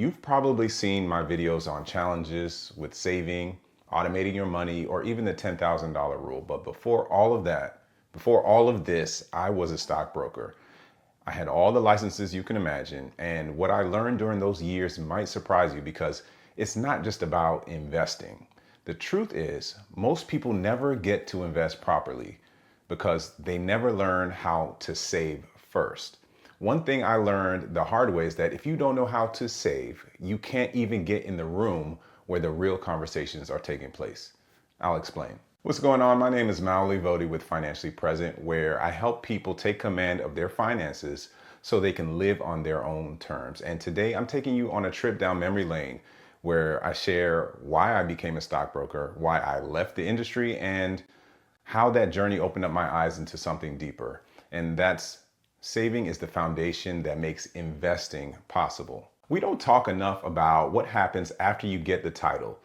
You've probably seen my videos on challenges with saving, automating your money, or even the $10,000 rule. But before all of that, before all of this, I was a stockbroker. I had all the licenses you can imagine. And what I learned during those years might surprise you because it's not just about investing. The truth is, most people never get to invest properly because they never learn how to save first. One thing I learned the hard way is that if you don't know how to save, you can't even get in the room where the real conversations are taking place. I'll explain. What's going on? My name is Maoli Vodi with Financially Present, where I help people take command of their finances so they can live on their own terms. And today I'm taking you on a trip down memory lane where I share why I became a stockbroker, why I left the industry, and how that journey opened up my eyes into something deeper. And that's saving is the foundation that makes investing possible. We don't talk enough about what happens after you get the title,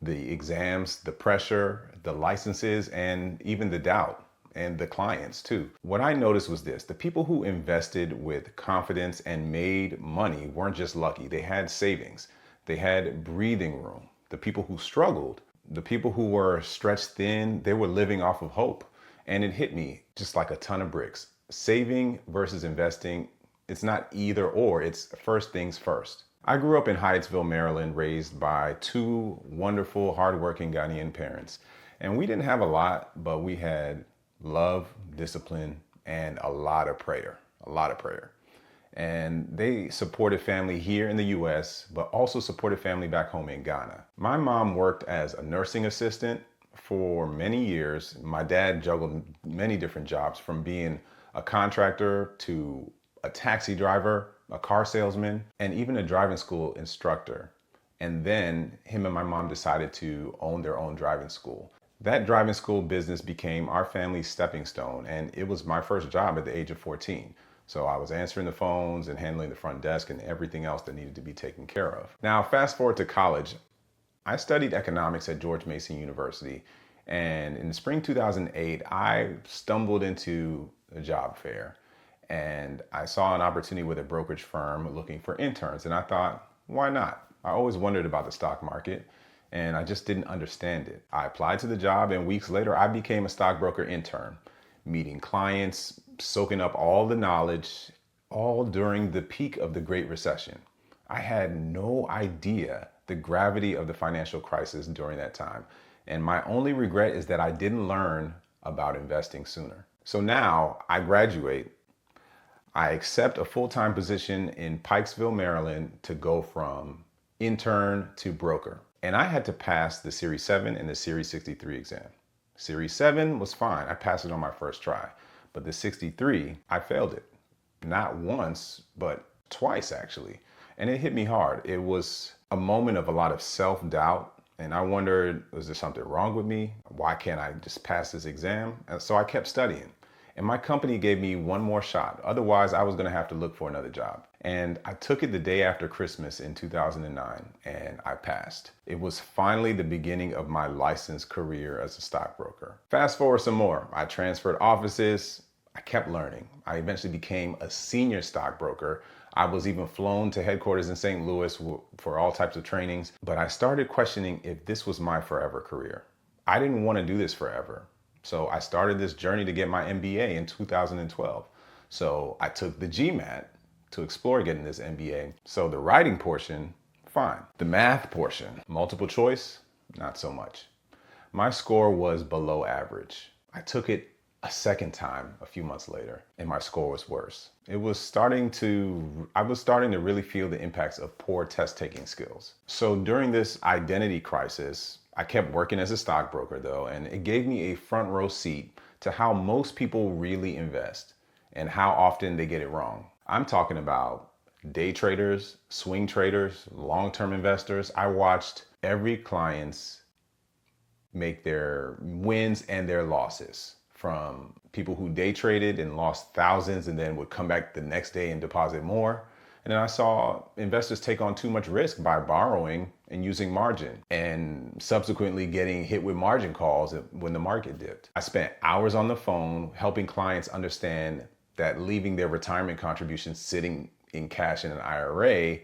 the exams, the pressure, the licenses, and even the doubt, and the clients too. What I noticed was this: the people who invested with confidence and made money weren't just lucky, they had savings, they had breathing room. The people who struggled, the people who were stretched thin, they were living off of hope. And it hit me just like a ton of bricks. Saving versus investing, it's not either or, it's first things first. I grew up in Hyattsville, Maryland, raised by two wonderful, hardworking Ghanaian parents. And we didn't have a lot, but we had love, discipline, and a lot of prayer. And they supported family here in the US, but also supported family back home in Ghana. My mom worked as a nursing assistant for many years. My dad juggled many different jobs, from being a contractor to a taxi driver, a car salesman, and even a driving school instructor. And then him and my mom decided to own their own driving school. That driving school business became our family's stepping stone, and it was my first job at the age of 14. So I was answering the phones and handling the front desk and everything else that needed to be taken care of. Now, fast forward to college. I studied economics at George Mason University, and in spring 2008, I stumbled into a job fair, and I saw an opportunity with a brokerage firm looking for interns, and I thought, why not? I always wondered about the stock market, and I just didn't understand it. I applied to the job, and weeks later, I became a stockbroker intern, meeting clients, soaking up all the knowledge, all during the peak of the Great Recession. I had no idea the gravity of the financial crisis during that time. And my only regret is that I didn't learn about investing sooner. So now I graduate, I accept a full-time position in Pikesville, Maryland, to go from intern to broker. And I had to pass the Series 7 and the Series 63 exam. Series 7 was fine. I passed it on my first try. But the 63, I failed it. Not once, but twice actually. And it hit me hard. It was a moment of a lot of self-doubt. And I wondered, was there something wrong with me? Why can't I just pass this exam? And so I kept studying. And my company gave me one more shot. Otherwise, I was going to have to look for another job. And I took it the day after Christmas in 2009, and I passed. It was finally the beginning of my licensed career as a stockbroker. Fast forward some more. I transferred offices. I kept learning. I eventually became a senior stockbroker. I was even flown to headquarters in St. Louis for all types of trainings. But I started questioning if this was my forever career. I didn't want to do this forever. So I started this journey to get my MBA in 2012. So I took the GMAT to explore getting this MBA. So the writing portion, fine. The math portion, multiple choice, not so much. My score was below average. I took it a second time a few months later, and my score was worse. I was starting to really feel the impacts of poor test taking skills. So during this identity crisis, I kept working as a stockbroker though, and it gave me a front row seat to how most people really invest and how often they get it wrong. I'm talking about day traders, swing traders, long-term investors. I watched every client's make their wins and their losses, from people who day traded and lost thousands and then would come back the next day and deposit more. And then I saw investors take on too much risk by borrowing and using margin, and subsequently getting hit with margin calls when the market dipped. I spent hours on the phone helping clients understand that leaving their retirement contributions sitting in cash in an IRA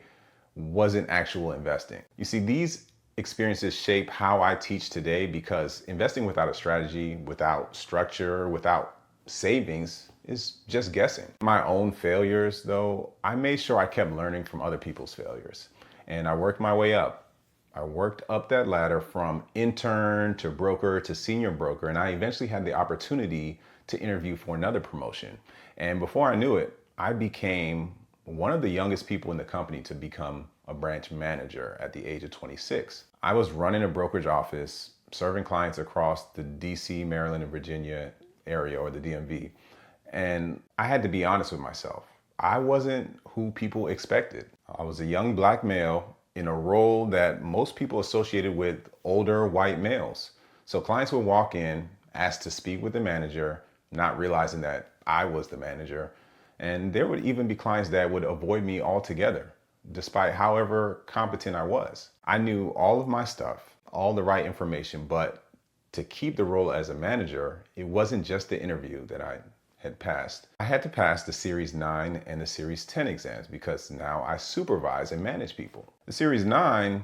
wasn't actual investing. You see, these experiences shape how I teach today because investing without a strategy, without structure, without savings is just guessing. My own failures, though, I made sure I kept learning from other people's failures. And I worked my way up. I worked up that ladder from intern to broker to senior broker, and I eventually had the opportunity to interview for another promotion. And before I knew it, I became one of the youngest people in the company to become a branch manager at the age of 26. I was running a brokerage office, serving clients across the DC, Maryland, and Virginia area, or the DMV. And I had to be honest with myself. I wasn't who people expected. I was a young black male in a role that most people associated with older white males. So clients would walk in, ask to speak with the manager, not realizing that I was the manager. And there would even be clients that would avoid me altogether, despite however competent I was. I knew all of my stuff, all the right information, but to keep the role as a manager, it wasn't just the interview that I had passed. I had to pass the Series 9 and the Series 10 exams because now I supervise and manage people. The Series 9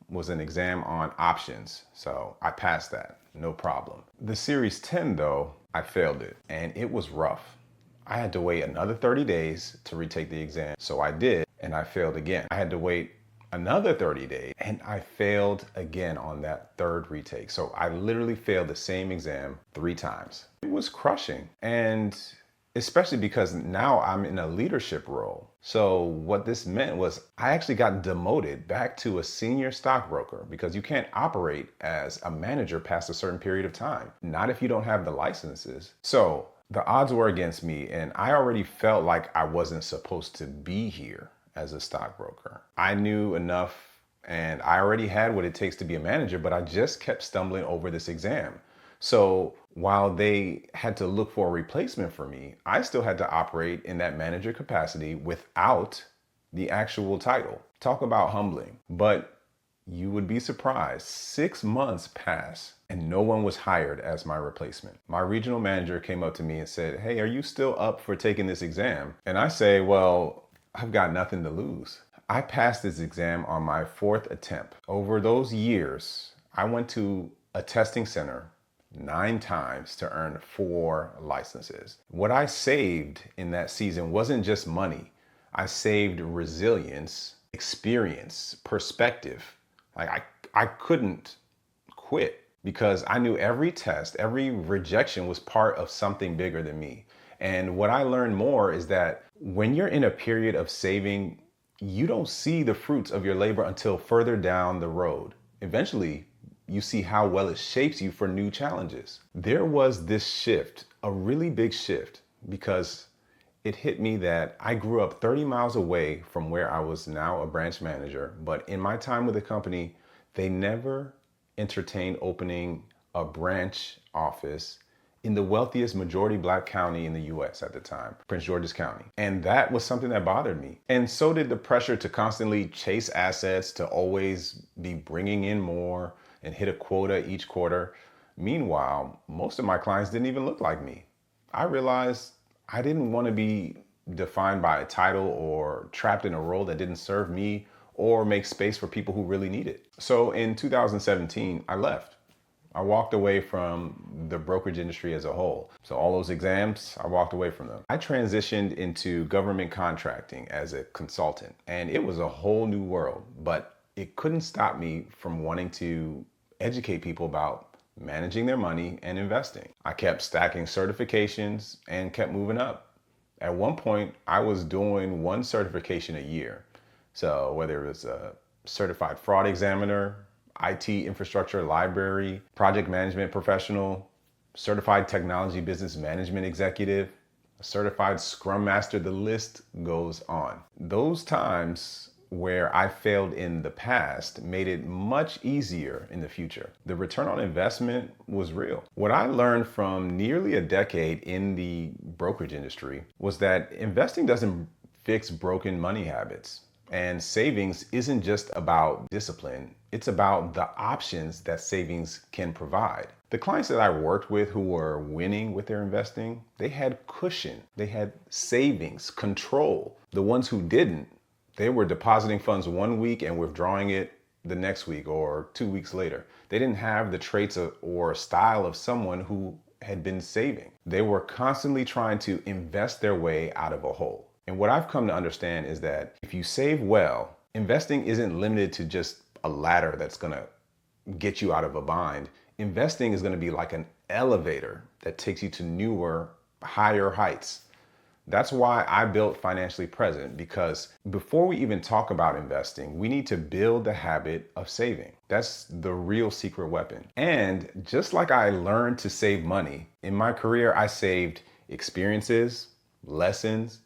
was an exam on options, so I passed that, no problem. The Series 10 though, I failed it, and it was rough. I had to wait another 30 days to retake the exam, so I did, and I failed again. I had to wait another 30 days, and I failed again on that third retake. So I literally failed the same exam 3 times. It was crushing, and especially because now I'm in a leadership role. So what this meant was I actually got demoted back to a senior stockbroker because you can't operate as a manager past a certain period of time, not if you don't have the licenses. So the odds were against me, and I already felt like I wasn't supposed to be here as a stockbroker. I knew enough and I already had what it takes to be a manager, but I just kept stumbling over this exam. So while they had to look for a replacement for me, I still had to operate in that manager capacity without the actual title. Talk about humbling. But you would be surprised, 6 months passed and no one was hired as my replacement. My regional manager came up to me and said, "Hey, are you still up for taking this exam?" And I say, "Well, I've got nothing to lose." I passed this exam on my 4th attempt. Over those years, I went to a testing center 9 times to earn 4 licenses. What I saved in that season wasn't just money. I saved resilience, experience, perspective. Like I couldn't quit because I knew every test, every rejection was part of something bigger than me. And what I learned more is that when you're in a period of saving, you don't see the fruits of your labor until further down the road. Eventually, you see how well it shapes you for new challenges. There was this shift, a really big shift, because it hit me that I grew up 30 miles away from where I was now a branch manager, but in my time with the company, they never entertained opening a branch office in the wealthiest majority black county in the US at the time, Prince George's County. And that was something that bothered me. And so did the pressure to constantly chase assets, to always be bringing in more and hit a quota each quarter. Meanwhile, most of my clients didn't even look like me. I realized I didn't want to be defined by a title or trapped in a role that didn't serve me or make space for people who really need it. So in 2017, I left. I walked away from the brokerage industry as a whole. So all those exams, I walked away from them. I transitioned into government contracting as a consultant, and it was a whole new world, but it couldn't stop me from wanting to educate people about managing their money and investing. I kept stacking certifications and kept moving up. At one point, I was doing 1 certification a year. So whether it was a certified fraud examiner, IT infrastructure library, project management professional, certified technology business management executive, a certified scrum master, the list goes on. Those times where I failed in the past made it much easier in the future. The return on investment was real. What I learned from nearly a decade in the brokerage industry was that investing doesn't fix broken money habits. And savings isn't just about discipline, it's about the options that savings can provide. The clients that I worked with who were winning with their investing, they had cushion, they had savings, control. The ones who didn't, They were depositing funds one week and withdrawing it the next week or 2 weeks later. They didn't have the traits or style of someone who had been saving. They were constantly trying to invest their way out of a hole. And what I've come to understand is that if you save well, investing isn't limited to just a ladder that's going to get you out of a bind. Investing is going to be like an elevator that takes you to newer, higher heights. That's why I built Financially Present, because before we even talk about investing, we need to build the habit of saving. That's the real secret weapon. And just like I learned to save money, in my career, I saved experiences, lessons,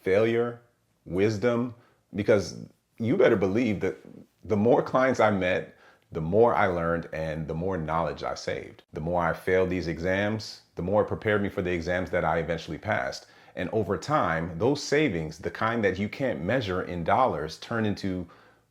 failure, wisdom, because you better believe that the more clients I met, the more I learned and the more knowledge I saved. The more I failed these exams, the more it prepared me for the exams that I eventually passed. And over time, those savings, the kind that you can't measure in dollars, turn into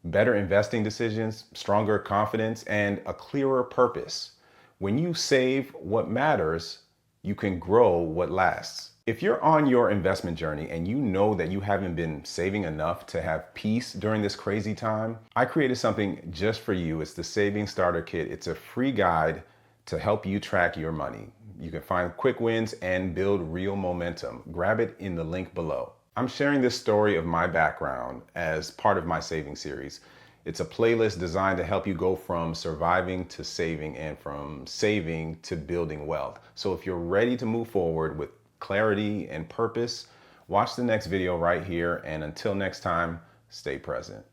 better investing decisions, stronger confidence, and a clearer purpose. When you save what matters, you can grow what lasts. If you're on your investment journey and you know that you haven't been saving enough to have peace during this crazy time, I created something just for you. It's the Saving Starter Kit. It's a free guide to help you track your money. You can find quick wins and build real momentum. Grab it in the link below. I'm sharing this story of my background as part of my saving series. It's a playlist designed to help you go from surviving to saving and from saving to building wealth. So if you're ready to move forward with clarity and purpose, watch the next video right here. And until next time, stay present.